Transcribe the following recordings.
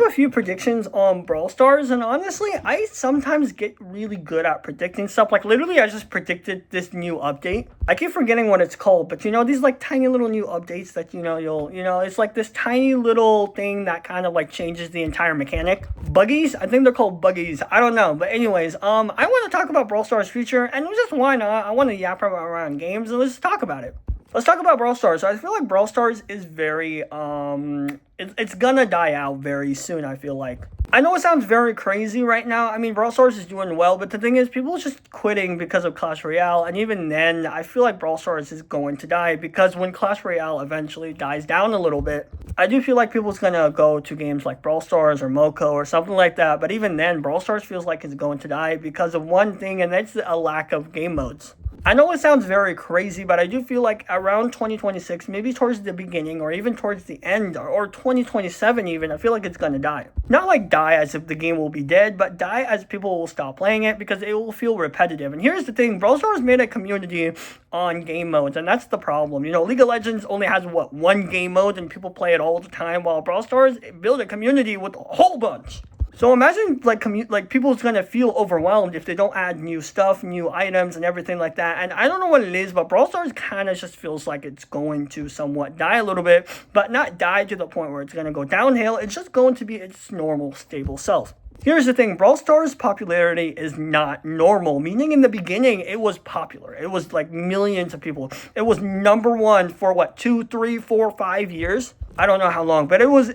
a few predictions on Brawl Stars, and honestly, I sometimes get really good at predicting stuff. Like, literally, I just predicted this new update. I keep forgetting what it's called, but these like tiny little new updates that, it's like this tiny little thing that kind of like changes the entire mechanic. Buggies? I think they're called buggies. I don't know. But anyways, I want to talk about Brawl Stars' future, and just why not? I want to yap around games, and let's talk about it. Let's talk about Brawl Stars. So I feel like Brawl Stars is very, it's gonna die out very soon, I feel like. I know it sounds very crazy right now. I mean, Brawl Stars is doing well, but the thing is, people are just quitting because of Clash Royale, and even then, I feel like Brawl Stars is going to die, because when Clash Royale eventually dies down a little bit, I do feel like people's gonna go to games like Brawl Stars or Moco or something like that, but even then, Brawl Stars feels like it's going to die because of one thing, and that's a lack of game modes. I know it sounds very crazy, but I do feel like around 2026, maybe towards the beginning or even towards the end, or 2027 even, I feel like it's going to die. Not like die as if the game will be dead, but die as people will stop playing it because it will feel repetitive. And here's the thing, Brawl Stars made a community on game modes, and that's the problem. League of Legends only has, one game mode, and people play it all the time, while Brawl Stars build a community with a whole bunch. So imagine like people's gonna feel overwhelmed if they don't add new stuff, new items, and everything like that. And I don't know what it is, but Brawl Stars kind of just feels like it's going to somewhat die a little bit, but not die to the point where it's gonna go downhill. It's just going to be its normal, stable self. Here's the thing, Brawl Stars' popularity is not normal, meaning in the beginning, it was popular. It was like millions of people. It was number one for 2, 3, 4, 5 years. I don't know how long, but it was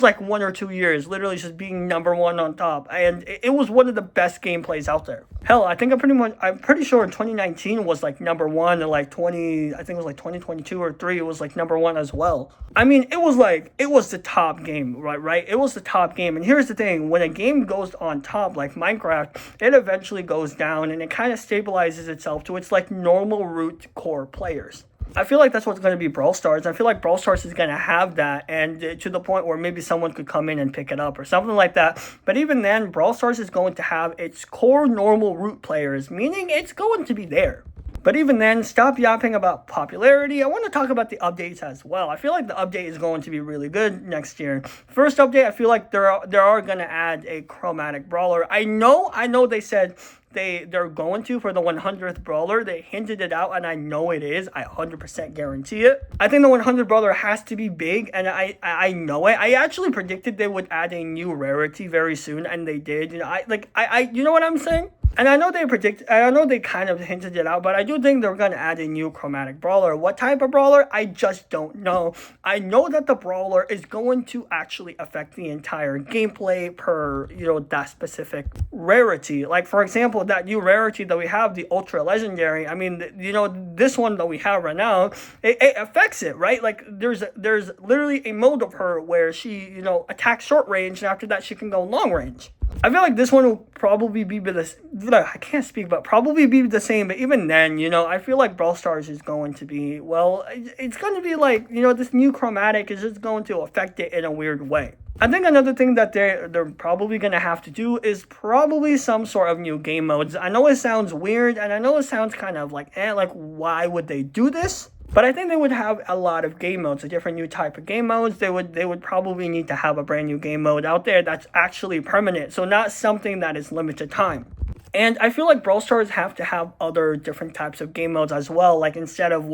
like 1 or 2 years, literally just being number one on top, and it was one of the best gameplays out there. Hell, I think I'm pretty sure in 2019 was like number one, and like 2022 or 3, it was like number one as well. I mean, it was the top game, right? It was the top game, and here's the thing, when a game goes on top, like Minecraft, it eventually goes down, and it kind of stabilizes itself to its like normal root core players. I feel like that's what's going to be Brawl Stars. I feel like Brawl Stars is going to have that, and to the point where maybe someone could come in and pick it up or something like that. But even then, Brawl Stars is going to have its core normal root players, meaning it's going to be there. But even then, stop yapping about popularity. I want to talk about the updates as well. I feel like the update is going to be really good next year. First update, I feel like they're going to add a chromatic brawler. I know they said they're going to for the 100th brawler. They hinted it out, and I know it is. I 100% guarantee it. I think the 100th brawler has to be big, and I know it. I actually predicted they would add a new rarity very soon, and they did. You know what I'm saying? And I know they kind of hinted it out, but I do think they're going to add a new chromatic brawler. What type of brawler? I just don't know. I know that the brawler is going to actually affect the entire gameplay per, that specific rarity. Like, for example, that new rarity that we have, the ultra legendary, I mean, this one that we have right now, it affects it, right? Like, there's literally a mode of her where she, attacks short range, and after that she can go long range. I feel like this one will probably be probably be the same, but even then, I feel like Brawl Stars is going to be, it's going to be like, this new chromatic is just going to affect it in a weird way. I think another thing that they're probably going to have to do is probably some sort of new game modes. I know it sounds weird, and I know it sounds kind of like, why would they do this? But I think they would have a lot of game modes, a different new type of game modes. They would probably need to have a brand new game mode out there that's actually permanent, so not something that is limited time. And I feel like Brawl Stars have to have other different types of game modes as well. Like, instead of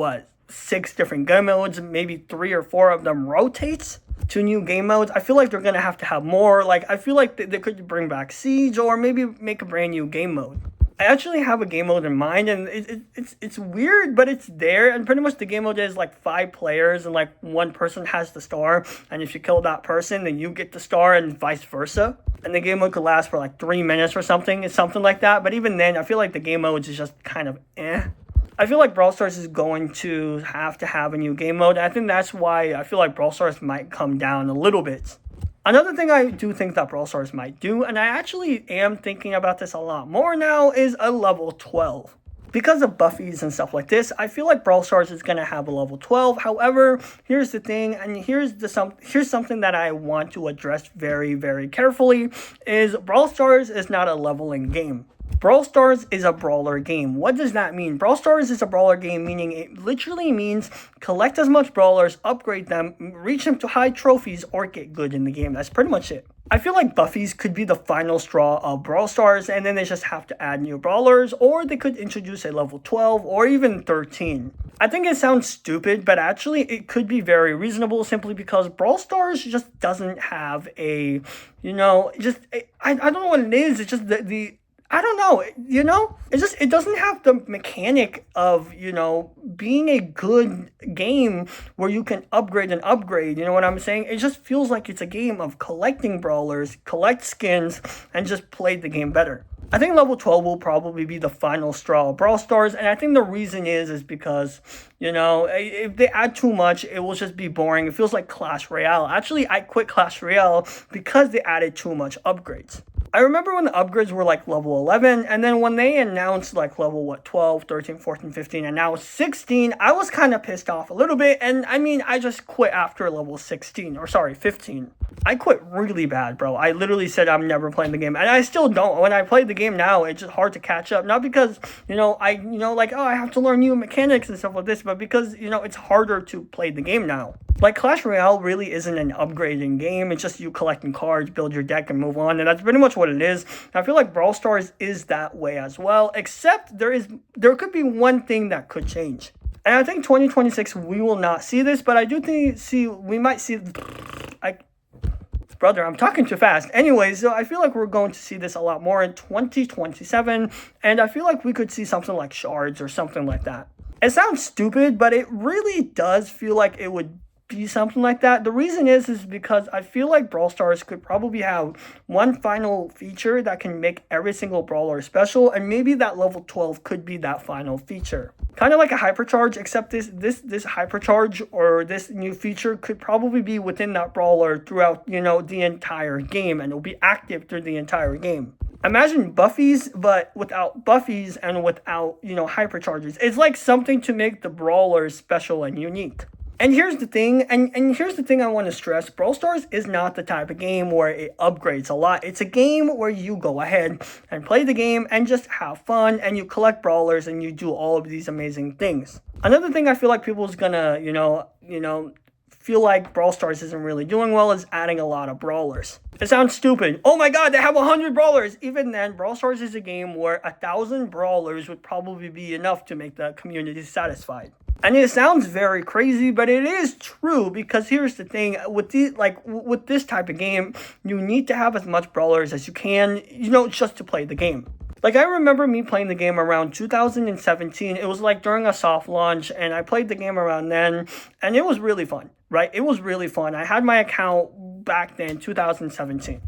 6 different game modes, maybe 3 or 4 of them rotates to new game modes. I feel like they're gonna have to have more. Like, I feel like they could bring back Siege, or maybe make a brand new game mode. I actually have a game mode in mind, and it's weird, but it's there. And pretty much the game mode is like 5 players, and like 1 person has the star, and if you kill that person, then you get the star, and vice versa. And the game mode could last for like 3 minutes or something. It's something like that. But even then, I feel like the game mode is just kind of eh. I feel like Brawl Stars is going to have a new game mode. And I think that's why I feel like Brawl Stars might come down a little bit. Another thing I do think that Brawl Stars might do, and I actually am thinking about this a lot more now, is a level 12. Because of buffies and stuff like this, I feel like Brawl Stars is going to have a level 12. However, here's the thing, and here's something that I want to address very, very carefully, is Brawl Stars is not a leveling game. Brawl Stars is a brawler game. What does that mean? Brawl Stars is a brawler game, meaning it literally means collect as much brawlers, upgrade them, reach them to high trophies, or get good in the game. That's pretty much it. I feel like Buffies could be the final straw of Brawl Stars, and then they just have to add new brawlers, or they could introduce a level 12 or even 13. I think it sounds stupid, but actually it could be very reasonable simply because Brawl Stars just doesn't have a, I don't know what it is. It's just the I don't know, it doesn't have the mechanic of, being a good game where you can upgrade and upgrade, you know what I'm saying? It just feels like it's a game of collecting brawlers, collect skins, and just play the game better. I think level 12 will probably be the final straw of Brawl Stars, and I think the reason is because, if they add too much, it will just be boring. It feels like Clash Royale. Actually, I quit Clash Royale because they added too much upgrades. I remember when the upgrades were like level 11, and then when they announced like level 12, 13, 14, 15, and now 16, I was kind of pissed off a little bit, and I just quit after level 15. I quit really bad, bro. I literally said I'm never playing the game, and I still don't. When I play the game now, it's just hard to catch up. Not because, I have to learn new mechanics and stuff like this, but because, it's harder to play the game now. Like, Clash Royale really isn't an upgrading game. It's just you collecting cards, build your deck, and move on. And that's pretty much what it is. I feel like Brawl Stars is that way as well. Except there could be one thing that could change. And I think 2026, we will not see this. But I do we might see... Brother, I'm talking too fast. Anyways, so I feel like we're going to see this a lot more in 2027. And I feel like we could see something like shards or something like that. It sounds stupid, but it really does feel like it would be something like that. The reason is because I feel like Brawl Stars could probably have one final feature that can make every single brawler special, and maybe that level 12 could be that final feature. Kind of like a hypercharge, except this hypercharge or this new feature could probably be within that brawler throughout, the entire game, and it'll be active through the entire game. Imagine Buffies, but without Buffies and without, hypercharges. It's like something to make the brawlers special and unique. And here's the thing, and here's the thing I want to stress. Brawl Stars is not the type of game where it upgrades a lot. It's a game where you go ahead and play the game and just have fun, and you collect brawlers and you do all of these amazing things. Another thing I feel like people's gonna, feel like Brawl Stars isn't really doing well is adding a lot of brawlers. It sounds stupid. Oh my god, they have 100 brawlers! Even then, Brawl Stars is a game where 1,000 brawlers would probably be enough to make the community satisfied. And it sounds very crazy, but it is true, because here's the thing, with this type of game, you need to have as much brawlers as you can, just to play the game. Like, I remember me playing the game around 2017. It was like during a soft launch, and I played the game around then, and it was really fun, right? It was really fun. I had my account back then, 2017.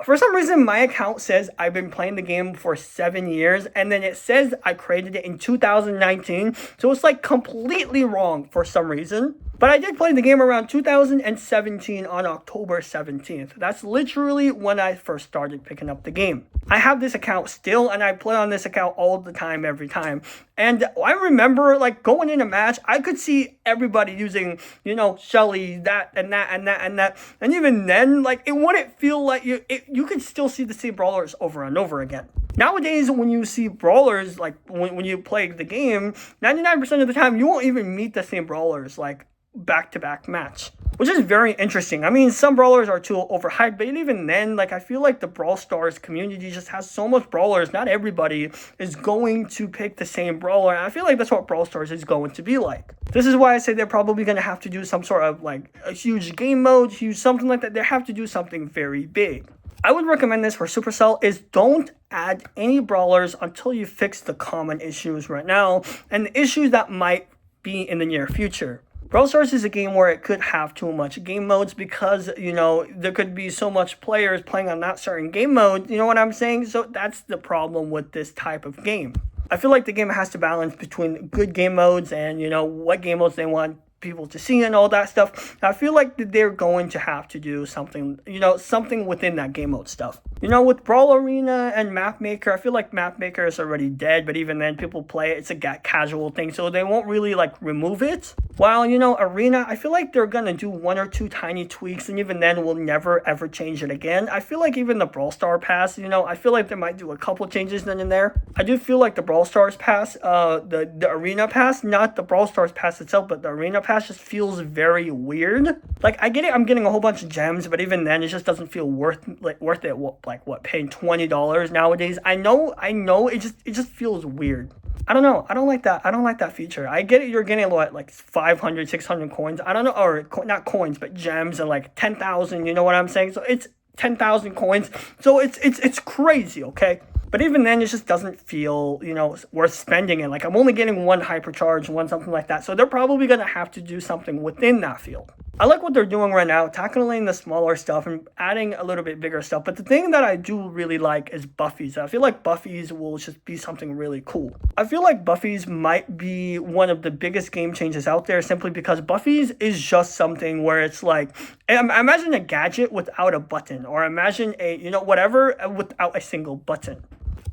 For some reason, my account says I've been playing the game for 7 years, and then it says I created it in 2019, so it's like completely wrong for some reason. But I did play the game around 2017 on October 17th. That's literally when I first started picking up the game. I have this account still, and I play on this account all the time, every time. And I remember, going in a match, I could see everybody using, Shelly, that, and that, and that, and that. And even then, it wouldn't feel like you could still see the same brawlers over and over again. Nowadays, when you see brawlers, when you play the game, 99% of the time, you won't even meet the same brawlers, back-to-back match, which is very interesting. I mean, some brawlers are too overhyped, but even then, I feel like the Brawl Stars community just has so much brawlers. Not everybody is going to pick the same brawler, and I feel like that's what Brawl Stars is going to be like. This is why I say they're probably going to have to do some sort of, a huge game mode, something like that. They have to do something very big. I would recommend this for Supercell is don't add any brawlers until you fix the common issues right now, and the issues that might be in the near future. Brawl Stars is a game where it could have too much game modes because, there could be so much players playing on that certain game mode, you know what I'm saying? So that's the problem with this type of game. I feel like the game has to balance between good game modes and, what game modes they want people to see and all that stuff. I feel like they're going to have to do something, something within that game mode stuff. With Brawl Arena and Map Maker, I feel like Map Maker is already dead, but even then people play it. It's a casual thing, so they won't really remove it. While, Arena, I feel like they're gonna do one or two tiny tweaks, and even then, we'll never ever change it again. I feel like even the Brawl Star Pass, I feel like they might do a couple changes then and there. I do feel like the Brawl Stars Pass, the Arena Pass, not the Brawl Stars Pass itself, but the Arena Pass just feels very weird. Like, I get it, I'm getting a whole bunch of gems, but even then, it just doesn't feel worth it. What, paying $20 nowadays? I know, it just feels weird. I don't know. I don't like that. I don't like that feature. I get it. You're getting what, like 500, 600 coins. I don't know, or not coins, but gems, and like 10,000. You know what I'm saying? So it's 10,000 coins. So it's crazy. Okay. But even then, it just doesn't feel, worth spending it. Like, I'm only getting one hypercharge, one something like that. So they're probably going to have to do something within that field. I like what they're doing right now, tackling the smaller stuff and adding a little bit bigger stuff. But the thing that I do really like is buffies. I feel like buffies will just be something really cool. I feel like buffies might be one of the biggest game changes out there, simply because buffies is just something where it's like, imagine a gadget without a button, or imagine a, whatever without a single button.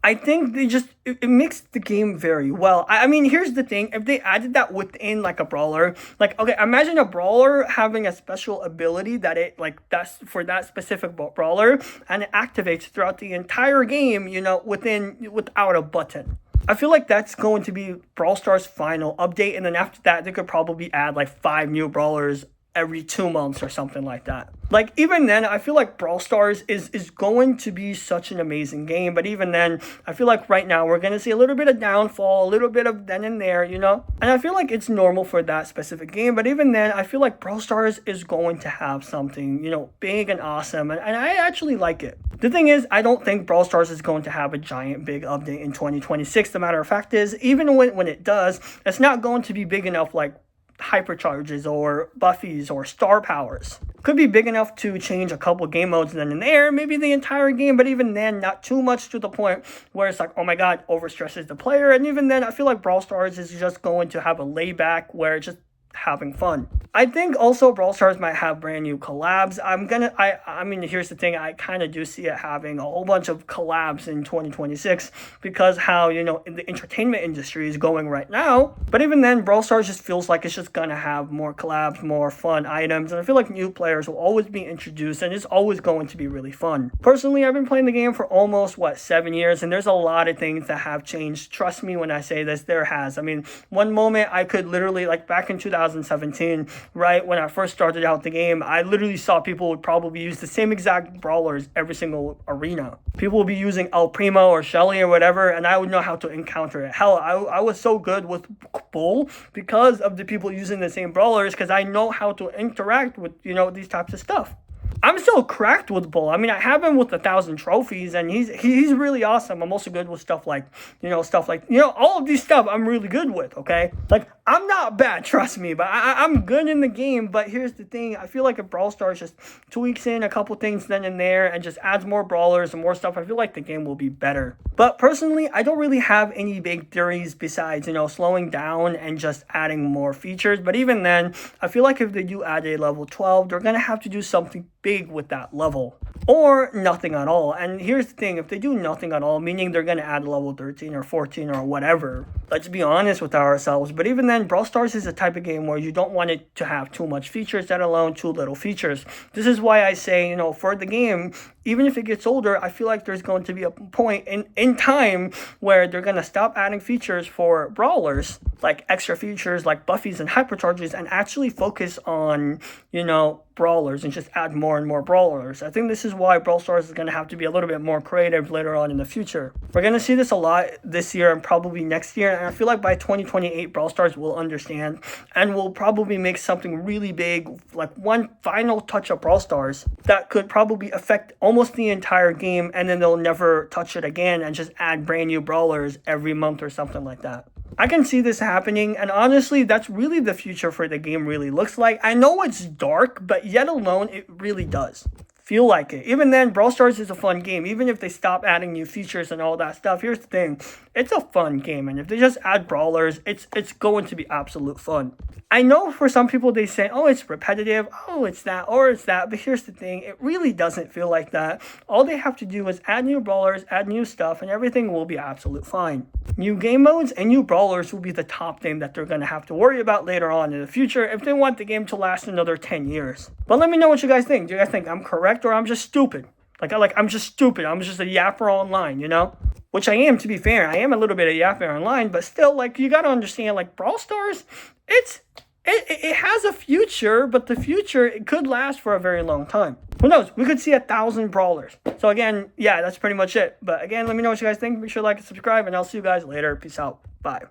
I think it makes the game very well. I mean, here's the thing. If they added that within, like, a brawler, like, okay, imagine a brawler having a special ability that's for that specific brawler, and it activates throughout the entire game, without a button. I feel like that's going to be Brawl Stars' final update, and then after that, they could probably add, like, 5 new brawlers every 2 months or something like that. Like, even then, I feel like Brawl Stars is going to be such an amazing game. But even then, I feel like right now we're going to see a little bit of downfall, a little bit of then and there, And I feel like it's normal for that specific game. But even then, I feel like Brawl Stars is going to have something, big and awesome. And I actually like it. The thing is, I don't think Brawl Stars is going to have a giant big update in 2026. The matter of fact is, even when it does, it's not going to be big enough like hypercharges or buffies or star powers. Could be big enough to change a couple game modes then and there, maybe the entire game, but even then, not too much to the point where it's like, oh my god, overstresses the player. And even then, I feel like Brawl Stars is just going to have a layback where it's just having fun. I think also Brawl Stars might have brand new collabs. I mean, here's the thing. I kind of do see it having a whole bunch of collabs in 2026 because how, in the entertainment industry is going right now. But even then, Brawl Stars just feels like it's just going to have more collabs, more fun items. And I feel like new players will always be introduced, and it's always going to be really fun. Personally, I've been playing the game for almost, 7 years, and there's a lot of things that have changed. Trust me when I say this, there has. I mean, one moment I could literally, like back in 2017, right when I first started out the game, I literally saw people would probably use the same exact brawlers every single arena. People would be using El Primo or Shelly or whatever, and I would know how to encounter it. Hell, I was so good with Bull because of the people using the same brawlers, because I know how to interact with, these types of stuff. I'm still cracked with Bull. I mean, I have him with 1,000 trophies, and he's really awesome. I'm also good with stuff like, all of these stuff I'm really good with, okay? Like, I'm not bad, trust me, but I'm good in the game. But here's the thing. I feel like if Brawl Stars just tweaks in a couple things then and there and just adds more brawlers and more stuff, I feel like the game will be better. But personally, I don't really have any big theories besides, slowing down and just adding more features. But even then, I feel like if they do add a level 12, they're going to have to do something big with that level, or nothing at all. And here's the thing, if they do nothing at all, meaning they're going to add level 13 or 14 or whatever, let's be honest with ourselves. But even then, Brawl Stars is a type of game where you don't want it to have too much features, let alone too little features. This is why I say, for the game, even if it gets older, I feel like there's going to be a point in time where they're going to stop adding features for brawlers, like extra features like buffies and hypercharges, and actually focus on, brawlers and just add more and more brawlers. I think this is why Brawl Stars is going to have to be a little bit more creative later on in the future. We're going to see this a lot this year and probably next year, and I feel like by 2028 Brawl Stars will understand and will probably make something really big, like one final touch of Brawl Stars that could probably affect almost the entire game, and then they'll never touch it again and just add brand new brawlers every month or something like that. I can see this happening, and honestly, that's really the future for the game really looks like. I know it's dark, but yet alone, it really does. feel like it. Even then, Brawl Stars is a fun game. Even if they stop adding new features and all that stuff, here's the thing. It's a fun game. And if they just add brawlers, it's going to be absolute fun. I know for some people they say, oh, it's repetitive, oh, it's that, or it's that. But here's the thing. It really doesn't feel like that. All they have to do is add new brawlers, add new stuff, and everything will be absolute fine. New game modes and new brawlers will be the top thing that they're going to have to worry about later on in the future if they want the game to last another 10 years. But let me know what you guys think. Do you guys think I'm correct or I'm just stupid? Like I'm just stupid. I'm just a yapper online, you know? Which I am, to be fair. I am a little bit of yapper online, but still, like, you got to understand, like, Brawl Stars, it has a future, but the future, it could last for a very long time. Who knows? We could see 1,000 brawlers. So again, yeah, that's pretty much it. But again, let me know what you guys think. Make sure to like and subscribe, and I'll see you guys later. Peace out. Bye.